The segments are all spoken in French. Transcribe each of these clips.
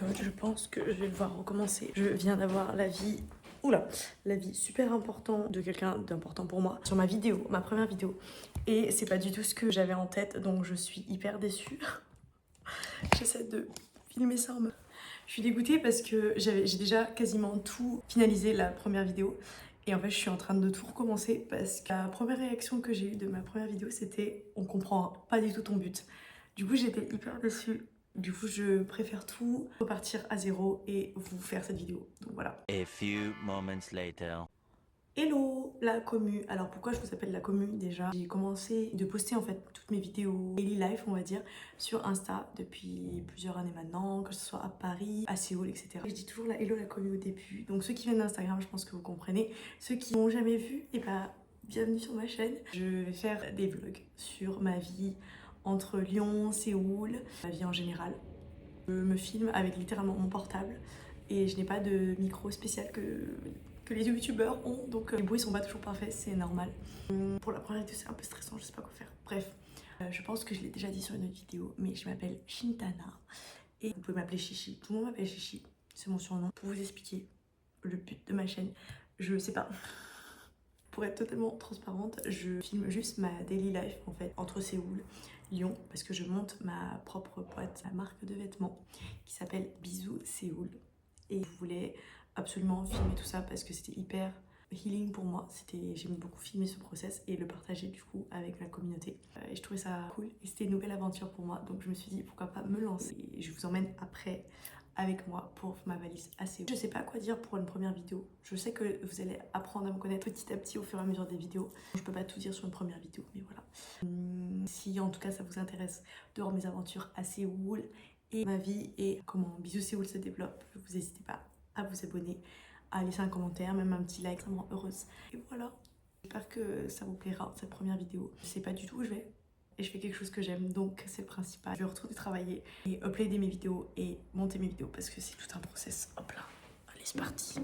god, je pense que je vais devoir recommencer. Je viens d'avoir la vie... Oula, la vie super importante de quelqu'un d'important pour moi sur ma vidéo, ma première vidéo. Et c'est pas du tout ce que j'avais en tête, donc je suis hyper déçue. J'essaie de filmer ça en mode... Je suis dégoûtée parce que j'ai déjà quasiment tout finalisé la première vidéo. Et en fait, je suis en train de tout recommencer parce que la première réaction que j'ai eue de ma première vidéo, c'était « on comprend pas du tout ton but ». Du coup, j'étais hyper déçue. Du coup, je préfère tout repartir à zéro et vous faire cette vidéo. Donc voilà. A few moments later. Hello la commu. Alors pourquoi je vous appelle la commu déjà? J'ai commencé de poster en fait toutes mes vidéos daily life on va dire sur Insta depuis plusieurs années maintenant, que ce soit à Paris, à Séoul, etc. Je dis toujours la hello la commu au début. Donc ceux qui viennent d'Instagram, je pense que vous comprenez. Ceux qui n'ont jamais vu, et bah bienvenue sur ma chaîne. Je vais faire des vlogs sur ma vie entre Lyon, Séoul, ma vie en général. Je me filme avec littéralement mon portable et je n'ai pas de micro spécial que les youtubeurs ont, donc les bruits sont pas toujours parfaits, c'est normal. Pour la première vidéo c'est un peu stressant, je sais pas quoi faire. Bref, je pense que je l'ai déjà dit sur une autre vidéo, mais je m'appelle Shintana et vous pouvez m'appeler Chichi. Tout le monde m'appelle Chichi, c'est mon surnom. Pour vous expliquer le but de ma chaîne, je sais pas. Pour être totalement transparente, je filme juste ma daily life en fait entre Séoul, Lyon, parce que je monte ma propre boîte, ma marque de vêtements qui s'appelle Bisous Séoul. Et je voulais absolument filmer tout ça parce que c'était hyper healing pour moi. J'aime beaucoup filmer ce process et le partager du coup avec la communauté. Et je trouvais ça cool et c'était une nouvelle aventure pour moi. Donc je me suis dit pourquoi pas me lancer. Et je vous emmène après avec moi pour ma valise assez. Je sais pas quoi dire pour une première vidéo. Je sais que vous allez apprendre à me connaître petit à petit au fur et à mesure des vidéos. Je peux pas tout dire sur une première vidéo, mais voilà. Si en tout cas ça vous intéresse de voir mes aventures à Séoul et ma vie et comment Bisous Séoul se développe, vous n'hésitez pas à vous abonner, à laisser un commentaire, même un petit like, vraiment heureuse. Et voilà. J'espère que ça vous plaira cette première vidéo. Je sais pas du tout où je vais. Et je fais quelque chose que j'aime, donc c'est le principal. Je vais retourner travailler et uploader mes vidéos et monter mes vidéos parce que c'est tout un process. Hop là, allez c'est parti.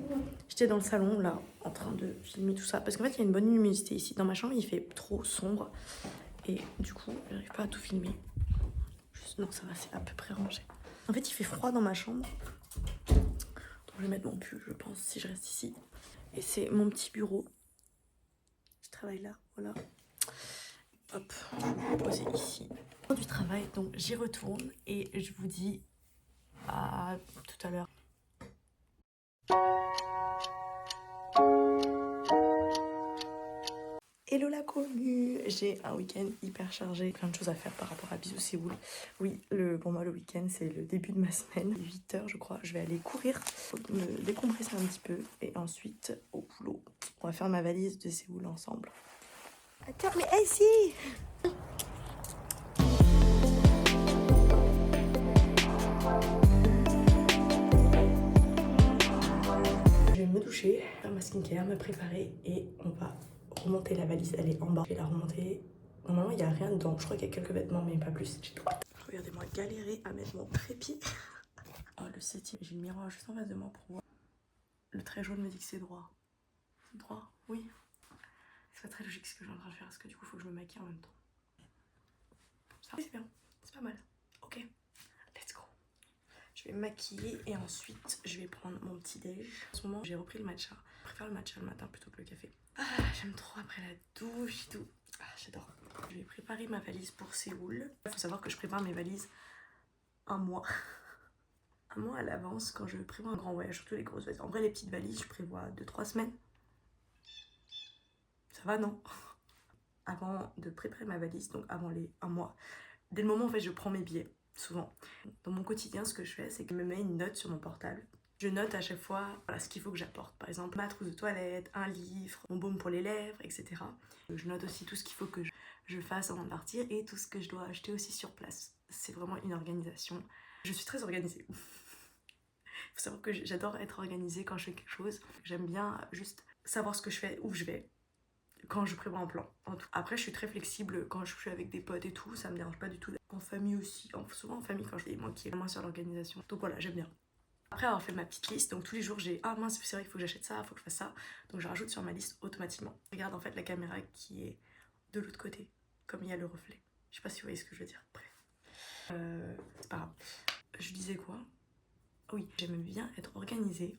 J'étais dans le salon là, en train de filmer tout ça parce qu'en fait il y a une bonne luminosité ici. Dans ma chambre il fait trop sombre et du coup j'arrive pas à tout filmer. Non ça va, c'est à peu près rangé. En fait il fait froid dans ma chambre. Donc je vais mettre mon pull je pense si je reste ici. Et c'est mon petit bureau. Je travaille là, voilà. Hop, je vais me poser ici. Du travail, donc j'y retourne et je vous dis à tout à l'heure. Hello la commu, j'ai un week-end hyper chargé, plein de choses à faire par rapport à Bisous Séoul. Oui, pour moi le week-end c'est le début de ma semaine, 8 h je crois, je vais aller courir, me décompresser un petit peu et ensuite au boulot. On va faire ma valise de Séoul ensemble. Attends, mais si je vais me doucher, faire ma skincare, me préparer et on va remonter la valise, elle est en bas. Je vais la remonter. Normalement, il n'y a rien dedans. Je crois qu'il y a quelques vêtements, mais pas plus. Regardez-moi galérer à mettre mon trépied. Oh, le 7e. J'ai le miroir juste en face de moi pour voir. Le trait jaune me dit que c'est droit. C'est droit? Oui. C'est pas très logique ce que je suis en train de faire parce que du coup, il faut que je me maquille en même temps. Ça, c'est bien. C'est pas mal. Ok. Let's go. Je vais me maquiller et ensuite, je vais prendre mon petit déj. En ce moment, j'ai repris le matcha. Je préfère le matcha le matin plutôt que le café. Ah, j'aime trop après la douche et tout. Ah, j'adore. Je vais préparer ma valise pour Séoul. Il faut savoir que je prépare mes valises un mois. Un mois à l'avance quand je prévois un grand voyage, surtout les grosses valises. En vrai, les petites valises, je prévois 2-3 semaines. Ça va, non? Avant de préparer ma valise, donc avant les un mois, dès le moment en fait je prends mes billets, souvent. Dans mon quotidien, ce que je fais, c'est que je me mets une note sur mon portable. Je note à chaque fois voilà, ce qu'il faut que j'apporte. Par exemple, ma trousse de toilette, un livre, mon baume pour les lèvres, etc. Je note aussi tout ce qu'il faut que je fasse avant de partir et tout ce que je dois acheter aussi sur place. C'est vraiment une organisation. Je suis très organisée. Il faut savoir que j'adore être organisée quand je fais quelque chose. J'aime bien juste savoir ce que je fais, où je vais, quand je prévois un plan. Après, je suis très flexible quand je suis avec des potes et tout. Ça me dérange pas du tout. En famille aussi. Souvent en famille quand je suis moi qui est moins sur l'organisation. Donc voilà, j'aime bien. Après avoir fait ma petite liste, donc tous les jours j'ai ah mince c'est vrai qu'il faut que j'achète ça, il faut que je fasse ça, donc je rajoute sur ma liste automatiquement. Je regarde en fait la caméra qui est de l'autre côté, comme il y a le reflet. Je sais pas si vous voyez ce que je veux dire, bref. C'est pas grave. Je disais quoi? Oui, j'aime bien être organisée.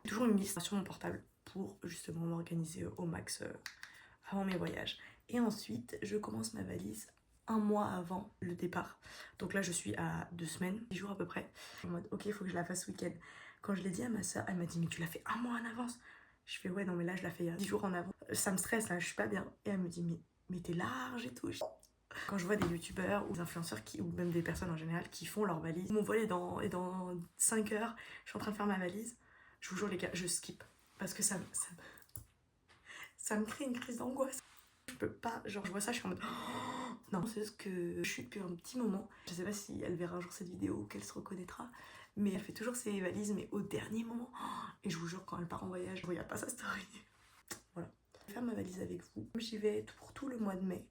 J'ai toujours une liste sur mon portable pour justement m'organiser au max avant mes voyages. Et ensuite, je commence ma valise un mois avant le départ. Donc là, je suis à 2 semaines, 10 jours à peu près. En mode, ok, il faut que je la fasse ce week-end. Quand je l'ai dit à ma soeur, elle m'a dit, mais tu l'as fait un mois en avance. Je fais, ouais, non, mais là, je la fais 10 jours en avant. Ça me stresse, là, je suis pas bien. Et elle me dit, mais t'es large et tout. Quand je vois des youtubeurs ou des influenceurs ou même des personnes en général qui font leur valise, mon vol est dans 5 heures, je suis en train de faire ma valise, je vous jure les gars, je skip. Parce que ça me crée une crise d'angoisse. Je peux pas, genre je vois ça, je suis en mode oh non, c'est ce que je suis depuis un petit moment. Je sais pas si elle verra un jour cette vidéo ou qu'elle se reconnaîtra, mais elle fait toujours ses valises, mais au dernier moment. Et je vous jure, quand elle part en voyage, je regarde pas sa story. Voilà. Je vais faire ma valise avec vous. J'y vais pour tout le mois de mai.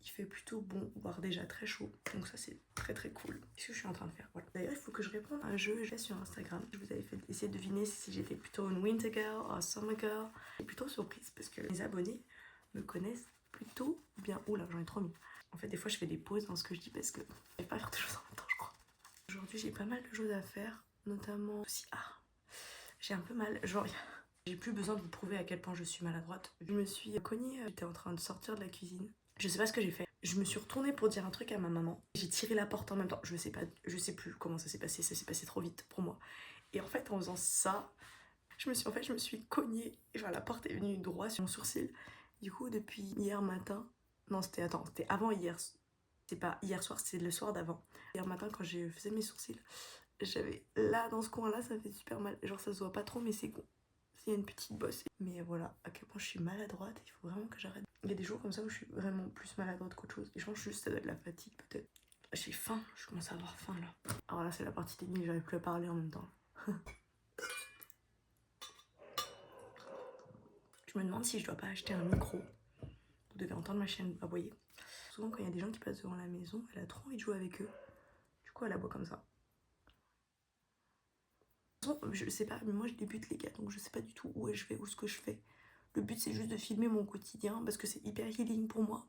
Il fait plutôt bon, voire déjà très chaud. Donc ça c'est très très cool. C'est ce que je suis en train de faire. Voilà. D'ailleurs il faut que je réponde à un jeu j'ai sur Instagram. Je vous avais fait essayer de deviner si j'étais plutôt une winter girl ou summer girl. Je suis plutôt surprise parce que les abonnés me connaissent plutôt bien. Oula, j'en ai trop mis. En fait des fois je fais des pauses dans ce que je dis parce que je vais pas faire deux choses en même temps je crois. Aujourd'hui j'ai pas mal de choses à faire. Notamment aussi, j'ai un peu mal. Genre j'ai plus besoin de vous prouver à quel point je suis maladroite. Je me suis cognée, j'étais en train de sortir de la cuisine. Je sais pas ce que j'ai fait. Je me suis retournée pour dire un truc à ma maman. J'ai tiré la porte en même temps. Je sais plus comment ça s'est passé trop vite pour moi. Et en fait, en faisant ça, je me suis cognée. Et genre, la porte est venue droit sur mon sourcil. Du coup, depuis hier matin, non, c'était avant hier. C'est pas hier soir, c'est le soir d'avant. Hier matin, quand je faisais mes sourcils, j'avais là, dans ce coin-là, ça fait super mal. Genre, ça se voit pas trop, mais c'est bon. Il y a une petite bosse. Mais voilà, à quel point je suis maladroite, il faut vraiment que j'arrête. Il y a des jours comme ça où je suis vraiment plus maladroite qu'autre chose. Et je pense juste ça doit être la fatigue peut-être. J'ai faim, je commence à avoir faim là. Alors là c'est la partie technique, j'arrive plus à parler en même temps. Je me demande si je dois pas acheter un micro. Vous devez entendre ma chienne aboyer. Souvent quand il y a des gens qui passent devant la maison, elle a trop envie de jouer avec eux. Du coup elle aboie comme ça. De toute façon, je sais pas, mais moi je débute les gars, donc je sais pas du tout où je vais ou ce que je fais. Le but c'est juste de filmer mon quotidien parce que c'est hyper healing pour moi.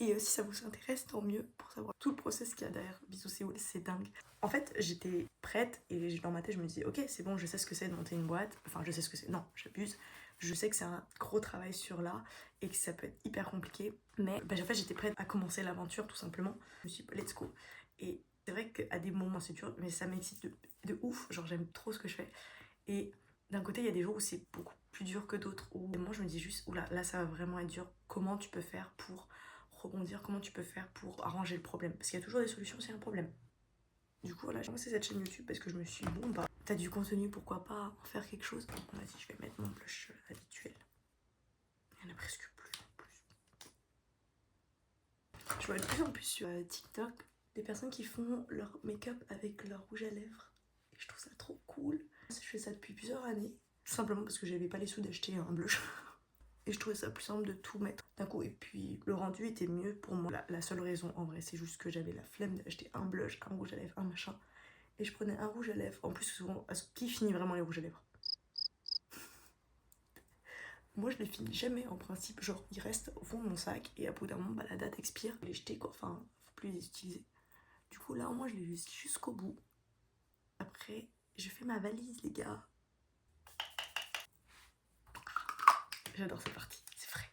Et si ça vous intéresse, tant mieux pour savoir tout le process qu'il y a derrière Bisous Séoul, c'est dingue. En fait, j'étais prête et dans ma tête, je me disais, ok, c'est bon, je sais ce que c'est de monter une boîte. Enfin, je sais ce que c'est. Non, j'abuse. Je sais que c'est un gros travail sur là et que ça peut être hyper compliqué. Mais en fait, j'étais prête à commencer l'aventure tout simplement. Je me suis dit, let's go. Et c'est vrai qu'à des moments, c'est dur, mais ça m'excite de ouf. Genre, j'aime trop ce que je fais. Et d'un côté, il y a des jours où c'est beaucoup plus dur que d'autres. Où moi, je me dis juste, oula, là, ça va vraiment être dur. Comment tu peux faire pour rebondir, comment tu peux faire pour arranger le problème, parce qu'il y a toujours des solutions s'il y a un problème. Du coup voilà, j'ai commencé cette chaîne YouTube parce que je me suis dit bon bah t'as du contenu, pourquoi pas en faire quelque chose. On m'a dit je vais mettre mon blush habituel. Il y en a presque plus en plus. Je vois de plus en plus sur TikTok des personnes qui font leur make-up avec leur rouge à lèvres. Et je trouve ça trop cool. Je fais ça depuis plusieurs années, tout simplement parce que j'avais pas les sous d'acheter un blush. Et je trouvais ça plus simple de tout mettre d'un coup. Et puis le rendu était mieux pour moi. La seule raison en vrai, c'est juste que j'avais la flemme d'acheter un blush, un rouge à lèvres, un machin. Et je prenais un rouge à lèvres. En plus, souvent, qui finit vraiment les rouges à lèvres? Moi, je les finis jamais en principe. Genre, ils restent au fond de mon sac et à bout d'un moment, bah, la date expire. Je les jeter quoi. Enfin, faut plus les utiliser. Du coup, là, au moins, je les use jusqu'au bout. Après, je fais ma valise, les gars. J'adore cette partie. C'est frais.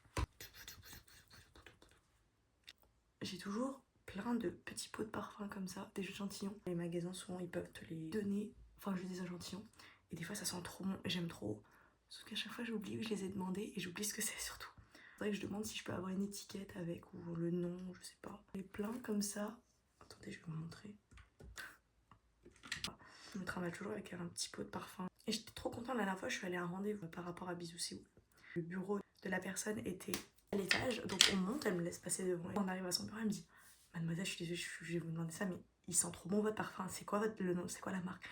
J'ai toujours plein de petits pots de parfum comme ça, des échantillons. Les magasins souvent ils peuvent te les donner, enfin juste des échantillons. Et des fois ça sent trop bon et j'aime trop. Sauf qu'à chaque fois j'oublie que je les ai demandés et j'oublie ce que c'est surtout. C'est vrai que je demande si je peux avoir une étiquette avec ou le nom, je sais pas. Les plein comme ça. Attendez, je vais vous montrer. Je me trimballe toujours avec un petit pot de parfum. Et j'étais trop contente la dernière fois, je suis allée à un rendez-vous par rapport à Bisous Séoul. Le bureau de la personne était à l'étage, donc on monte, elle me laisse passer devant. On arrive à son bureau, elle me dit mademoiselle, je suis désolée, je vais vous demander ça, mais il sent trop bon votre parfum, c'est quoi le nom, c'est quoi la marque?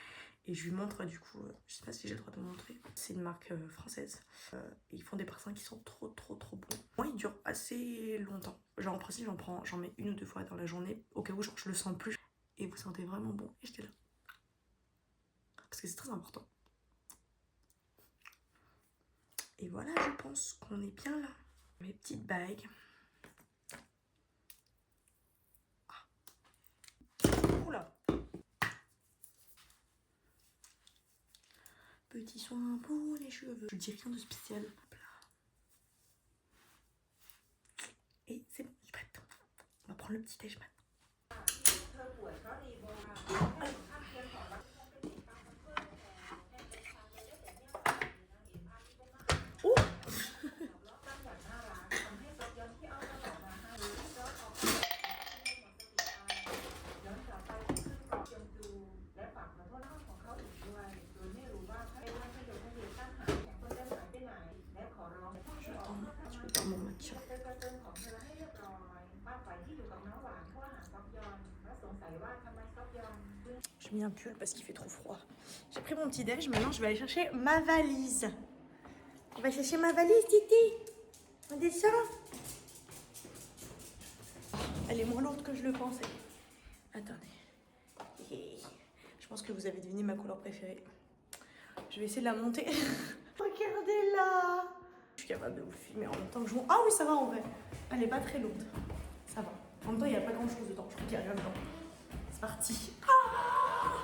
Et je lui montre du coup, je sais pas si j'ai le droit de vous montrer, c'est une marque française. Et ils font des parfums qui sont trop bons. Moi ils durent assez longtemps, genre en principe j'en mets 1 ou 2 fois dans la journée, au cas où genre, je le sens plus. Et vous sentez vraiment bon, et j'étais là. Parce que c'est très important. Et voilà, je pense qu'on est bien là. Mes petites bagues. Oula. petits soins pour les cheveux. Je dis rien de spécial. Et c'est bon, je suis prête. On va prendre le petit déj maintenant. Oh je vais faire mon matcha. J'ai mis un pull parce qu'il fait trop froid. J'ai pris mon petit déj, maintenant je vais aller chercher ma valise. On va chercher ma valise, Titi. On descend. Elle est moins lourde que je le pensais. Attendez. Je pense que vous avez deviné ma couleur préférée. Je vais essayer de la monter. Regardez-la. Je suis capable de vous filmer en même temps que je monte. Ah oui, ça va en vrai. Elle est pas très lourde. Ça va. En même temps, il n'y a pas grand-chose dedans. Je crois qu'il n'y a rien dedans. C'est parti. Ah,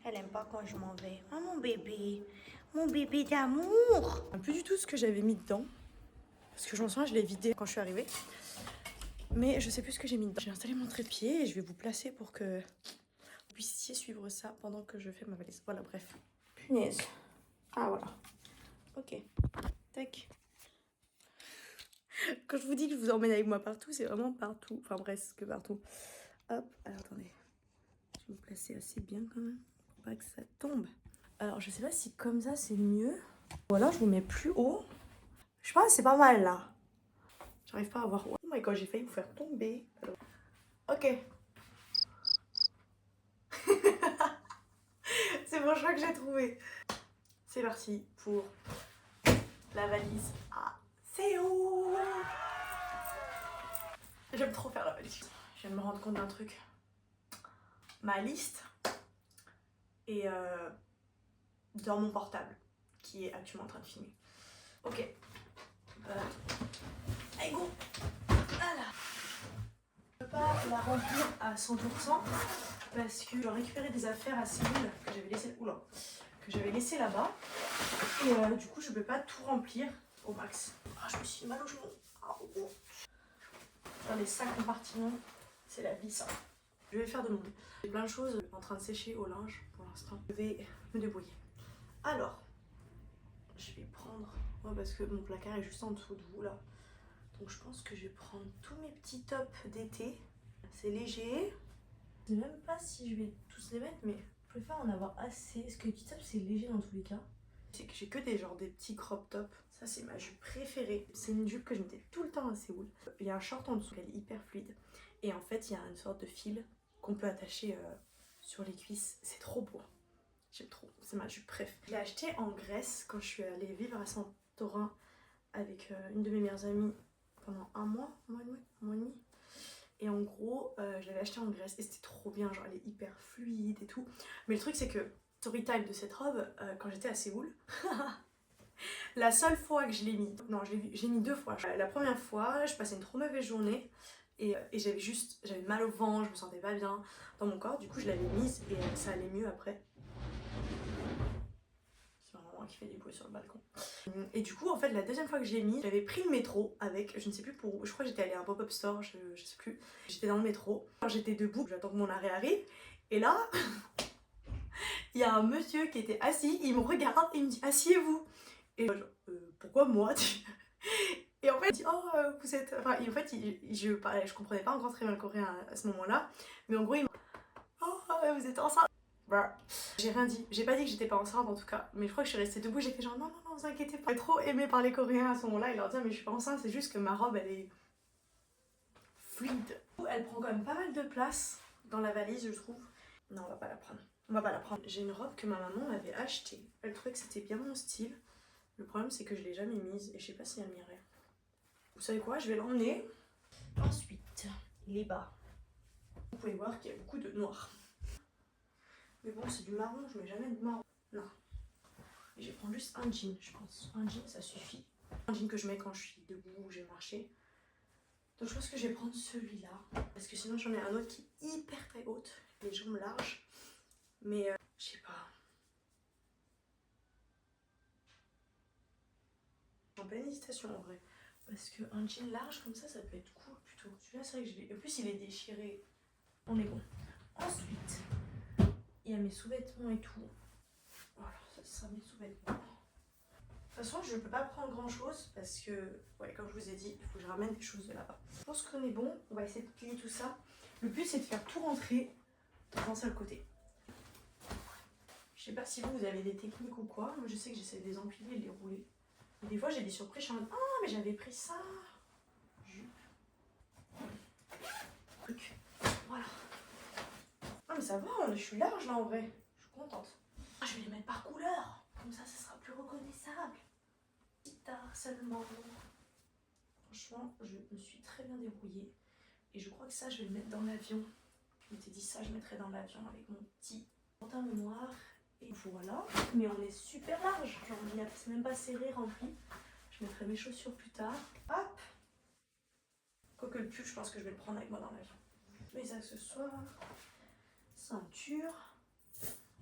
elle aime pas quand je m'en vais. Oh mon bébé d'amour. Plus du tout ce que j'avais mis dedans. Parce que je m'en souviens, je l'ai vidé quand je suis arrivée. Mais je sais plus ce que j'ai mis dedans. J'ai installé mon trépied et je vais vous placer pour que vous puissiez suivre ça pendant que je fais ma valise. Voilà, bref. Punaise. Ah, voilà. Ok. Tac. Quand je vous dis que je vous emmène avec moi partout, c'est vraiment partout. Enfin, presque partout. Hop. Alors, attendez. Je vais me placer assez bien quand même. Pour pas que ça tombe. Alors, je sais pas si comme ça, c'est mieux. Ou alors, je vous mets plus haut. Je pense que c'est pas mal, là. J'arrive pas à voir. Oh my god, j'ai failli vous faire tomber. Alors... Ok. C'est mon choix que j'ai trouvé. C'est parti pour la valise à Séoul. J'aime trop faire la valise. Je viens de me rendre compte d'un truc. Ma liste est dans mon portable qui est actuellement en train de filmer. Ok. Allez go. Voilà. Je peux pas la remplir à 100% parce que j'ai récupéré des affaires à Séoul que j'avais laissé, que j'avais laissé là-bas et du coup je peux pas tout remplir au max. Ah, je me suis mal au genou. Ah, oh. Dans les 5 compartiments, c'est la vie ça. Je vais faire de mon mieux. J'ai plein de choses en train de sécher au linge pour l'instant. Je vais me débrouiller. Alors, je vais prendre... Ouais, parce que mon placard est juste en dessous de vous là. Donc je pense que je vais prendre tous mes petits tops d'été. C'est léger. Je sais même pas si je vais tous les mettre, mais je préfère en avoir assez. Parce que les petits tops c'est léger dans tous les cas. C'est que j'ai que des petits crop tops. Ça c'est ma jupe préférée. C'est une jupe que je mettais tout le temps à Séoul. Il y a un short en dessous, elle est hyper fluide. Et en fait il y a une sorte de fil qu'on peut attacher sur les cuisses. C'est trop beau. J'aime trop. C'est ma jupe préf. Je l'ai acheté en Grèce quand je suis allée vivre à Santorin avec une de mes meilleures amies pendant un mois et demi. Et en gros, je l'avais acheté en Grèce et c'était trop bien, genre elle est hyper fluide et tout. Mais le truc c'est que, story time de cette robe, quand j'étais à Séoul, la seule fois que je l'ai mis, non j'ai mis 2 fois. La première fois, je passais une trop mauvaise journée et j'avais mal au ventre, je me sentais pas bien dans mon corps. Du coup je l'avais mise et ça allait mieux après. C'est ma maman qui fait des bruits sur le balcon. Et du coup en fait la deuxième fois que j'ai mis, j'avais pris le métro avec, je ne sais plus pour où, je crois que j'étais allée à un pop-up store, je sais plus. J'étais dans le métro, j'étais debout, j'attends que mon arrêt arrive. Et là, il y a un monsieur qui était assis, il me regarde et il me dit asseyez-vous. Et genre, pourquoi moi? Et en fait il dit oh vous êtes... Enfin en fait je comprenais pas encore très bien le coréen à ce moment là. Mais en gros il me dit oh vous êtes enceinte. Bah, j'ai rien dit, j'ai pas dit que j'étais pas enceinte en tout cas, mais je crois que je suis restée debout, j'ai fait genre non vous inquiétez pas. J'ai trop aimé parler coréen à ce moment là et leur dire mais je suis pas enceinte, c'est juste que ma robe elle est fluide. Elle prend quand même pas mal de place dans la valise je trouve. Non on va pas la prendre, J'ai une robe que ma maman m'avait achetée, elle trouvait que c'était bien mon style. Le problème c'est que je l'ai jamais mise et je sais pas si elle m'irait. Vous savez quoi, je vais l'emmener. Ensuite, les bas. Vous pouvez voir qu'il y a beaucoup de noir. Mais bon, c'est du marron, je mets jamais de marron. Non. Et je vais prendre juste un jean, je pense. Un jean, ça suffit. Un jean que je mets quand je suis debout ou je vais marcher. Donc je pense que je vais prendre celui-là. Parce que sinon j'en ai un autre qui est hyper très haute. Les jambes larges. Mais je sais pas. en pleine hésitation en vrai. Parce qu'un jean large comme ça peut être cool plutôt. Celui-là, c'est vrai que je l'ai. En plus, il est déchiré. On est bon. Ensuite, il y a mes sous-vêtements et tout. Voilà, ça sera mes sous-vêtements. De toute façon, je peux pas prendre grand chose parce que, ouais, comme je vous ai dit, il faut que je ramène des choses de là-bas. Je pense qu'on est bon. On va essayer de plier tout ça. Le but, c'est de faire tout rentrer dans un seul côté. Je sais pas si vous avez des techniques ou quoi. Moi, je sais que j'essaie de les empiler et de les rouler. Et des fois, j'ai des surprises. Je suis en mode, ah, mais j'avais pris ça. Jupe. Truc. Voilà. Ah, mais ça va, je suis large là en vrai. Je suis contente. Ah, je vais les mettre par couleur. Comme ça sera plus reconnaissable. Tard seulement. Franchement, je me suis très bien débrouillée. Et je crois que ça, je vais le mettre dans l'avion. Je m'étais dit ça, je mettrais dans l'avion avec mon petit pantin noir. Et voilà. Mais on est super large. Genre, c'est même pas serré, rempli. Je mettrai mes chaussures plus tard. Hop. Quoique le pull, je pense que je vais le prendre avec moi dans l'avion. Mes accessoires. Ceinture.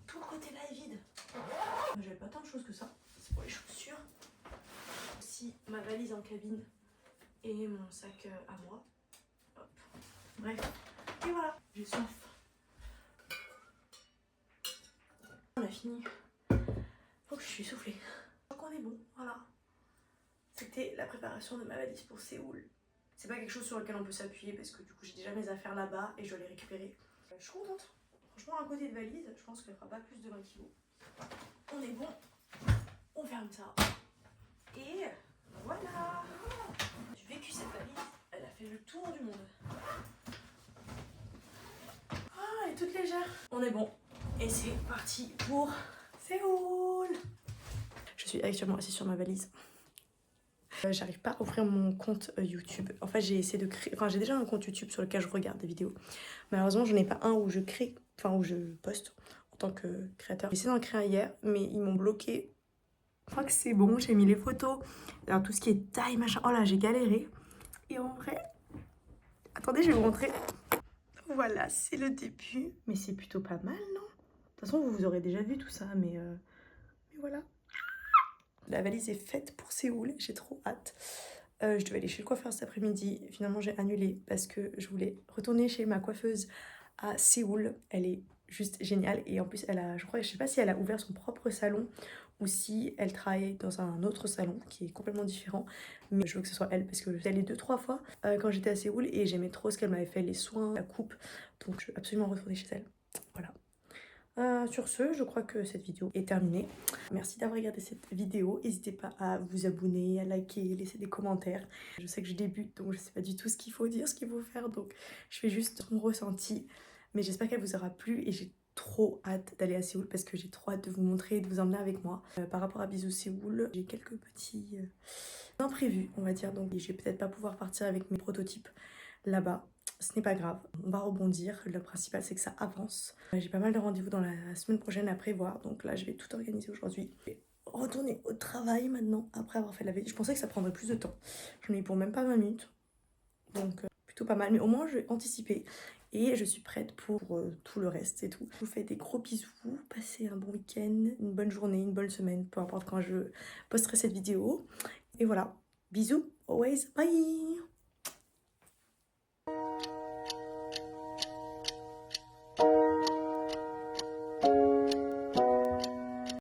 Tout le côté là est vide. J'avais pas tant de choses que ça. C'est pour les chaussures. Aussi ma valise en cabine et mon sac à moi. Hop. Bref. Et voilà. J'ai soif. On a fini. Faut que je suis soufflée. Donc on est bon. Voilà. C'était la préparation de ma valise pour Séoul. C'est pas quelque chose sur lequel on peut s'appuyer parce que du coup j'ai déjà mes affaires là-bas et je dois les récupérer. Je suis contente. Franchement, à côté de valise, je pense qu'elle fera pas plus de 20 kilos. On est bon. On ferme ça. Et voilà. J'ai vécu cette valise. Elle a fait le tour du monde. Ah, elle est toute légère. On est bon. Et c'est parti pour Séoul. Je suis actuellement assise sur ma valise. J'arrive pas à ouvrir mon compte YouTube. En fait, j'ai essayé de créer. Enfin, j'ai déjà un compte YouTube sur lequel je regarde des vidéos. Malheureusement, je n'ai pas un où je crée. Enfin, où je poste en tant que créateur. J'ai essayé d'en créer un hier, mais ils m'ont bloqué. Je crois que c'est bon, j'ai mis les photos. Alors, tout ce qui est taille, machin. Oh là, j'ai galéré. Et en vrai. Attendez, je vais vous montrer. Voilà, c'est le début. Mais c'est plutôt pas mal, non? De toute façon, vous aurez déjà vu tout ça, mais voilà. La valise est faite pour Séoul, j'ai trop hâte. Je devais aller chez le coiffeur cet après-midi. Finalement, j'ai annulé parce que je voulais retourner chez ma coiffeuse à Séoul. Elle est juste géniale. Et en plus, je sais pas si elle a ouvert son propre salon ou si elle travaille dans un autre salon qui est complètement différent. Mais je veux que ce soit elle parce que je suis allée 2-3 fois quand j'étais à Séoul et j'aimais trop ce qu'elle m'avait fait, les soins, la coupe. Donc, je veux absolument retourner chez elle. Voilà. Sur ce, je crois que cette vidéo est terminée. Merci d'avoir regardé cette vidéo. N'hésitez pas à vous abonner, à liker, laisser des commentaires. Je sais que je débute, donc je sais pas du tout ce qu'il faut dire, ce qu'il faut faire. Donc je fais juste mon ressenti. Mais j'espère qu'elle vous aura plu et j'ai trop hâte d'aller à Séoul parce que j'ai trop hâte de vous montrer et de vous emmener avec moi. Par rapport à Bisous Séoul, j'ai quelques petits imprévus, on va dire. Donc je vais peut-être pas pouvoir partir avec mes prototypes là-bas. Ce n'est pas grave, on va rebondir. Le principal, c'est que ça avance. J'ai pas mal de rendez-vous dans la semaine prochaine à prévoir. Donc là, je vais tout organiser aujourd'hui. Je vais retourner au travail maintenant, après avoir fait la veille. Je pensais que ça prendrait plus de temps. J'en ai pour même pas 20 minutes. Donc plutôt pas mal. Mais au moins, je vais anticiper. Et je suis prête pour tout le reste, c'est tout. Je vous fais des gros bisous. Passez un bon week-end, une bonne journée, une bonne semaine. Peu importe quand je posterai cette vidéo. Et voilà. Bisous. Always. Bye.